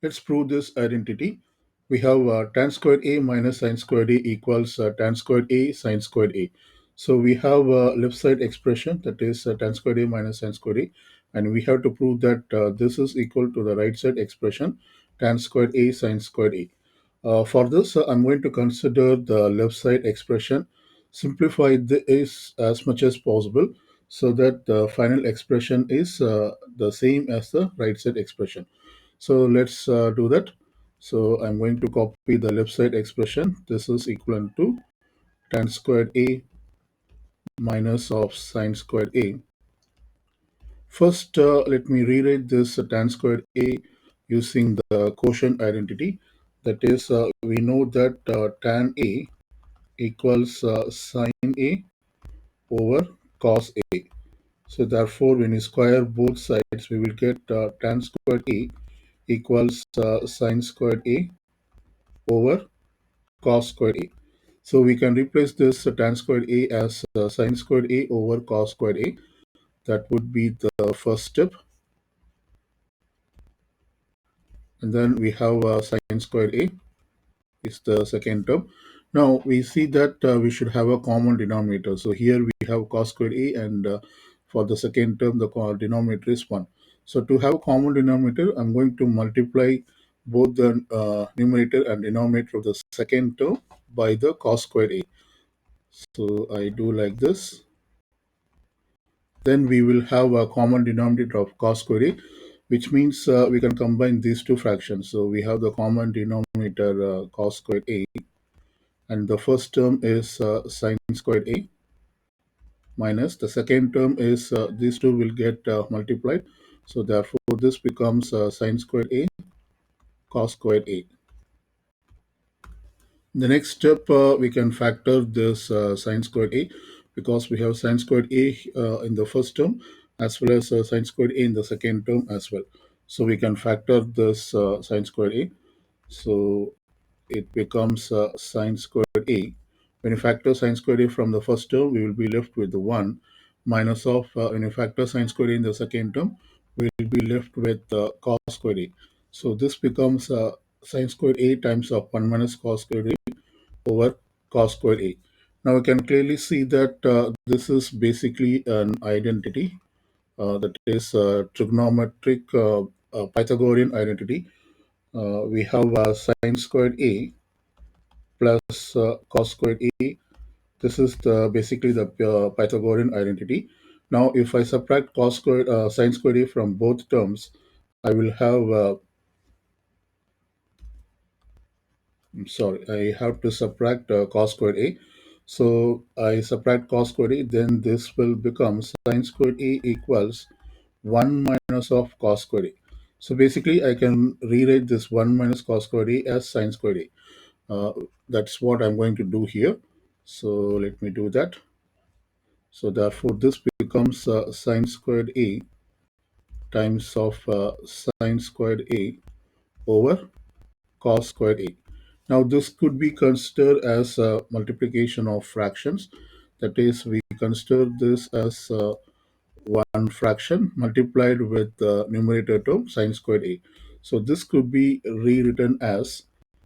Let's prove this identity. We have tan squared a minus sine squared a equals tan squared a sine squared a. So we have a left side expression, that is tan squared a minus sine squared a, and we have to prove that this is equal to the right side expression tan squared a sine squared a. For this, I'm going to consider the left side expression, simplify this as much as possible so that the final expression is the same as the right side expression. So let's do that. So I'm going to copy the left side expression. This is equivalent to tan squared a minus of sine squared a. First, let me rewrite this tan squared a using the quotient identity. That is, we know that tan a equals sine a over cos a. So therefore, when you square both sides, we will get tan squared a equals sine squared a over cos squared a. So we can replace this tan squared a as sine squared a over cos squared a. That would be the first step. And then we have sine squared a is the second term. Now we see that we should have a common denominator. So here we have cos squared a, and for the second term, the denominator is 1. So to have common denominator, I'm going to multiply both the numerator and denominator of the second term by the cos squared a. So I do like this. Then we will have a common denominator of cos squared a, which means we can combine these two fractions. So we have the common denominator cos squared a, and the first term is sine squared a minus the second term is these two will get multiplied. So therefore this becomes sine squared a cos squared a. The next step, we can factor this sine squared a, because we have sine squared a in the first term as well as sine squared a in the second term as well. So we can factor this sine squared a. So it becomes sine squared a. When you factor sine squared a from the first term, we will be left with the 1 minus of, when you factor sine squared a in the second term, we will be left with cos squared a. So this becomes sine squared a times of 1 minus cos squared a over cos squared a. Now we can clearly see that this is basically an identity, that is trigonometric Pythagorean identity. We have sine squared a plus cos squared a. This is basically the Pythagorean identity. Now, if I subtract cos squared, sine squared a from both terms, I will have, I'm sorry, I have to subtract cos squared a. So I subtract cos squared a, then this will become sine squared a equals 1 minus of cos squared a. So basically, I can rewrite this 1 minus cos squared a as sine squared a. That's what I'm going to do here. So let me do that. So therefore, this becomes sine squared a times of sine squared a over cos squared a. Now this could be considered as a multiplication of fractions. That is, we consider this as one fraction multiplied with the numerator term sine squared a. So this could be rewritten as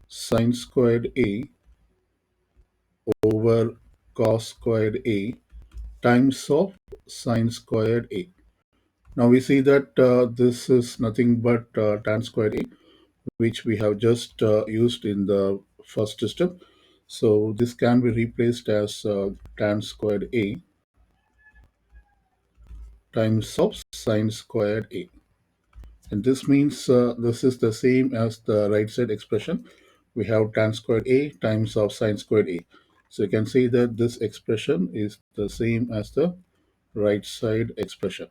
sine squared a over cos squared a times of sine squared a. Now we see that this is nothing but tan squared a, which we have just used in the first step. So this can be replaced as tan squared a times of sine squared a. And this means this is the same as the right side expression. We have tan squared a times of sine squared a. So you can see that this expression is the same as the right side expression.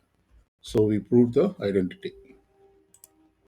So we proved the identity.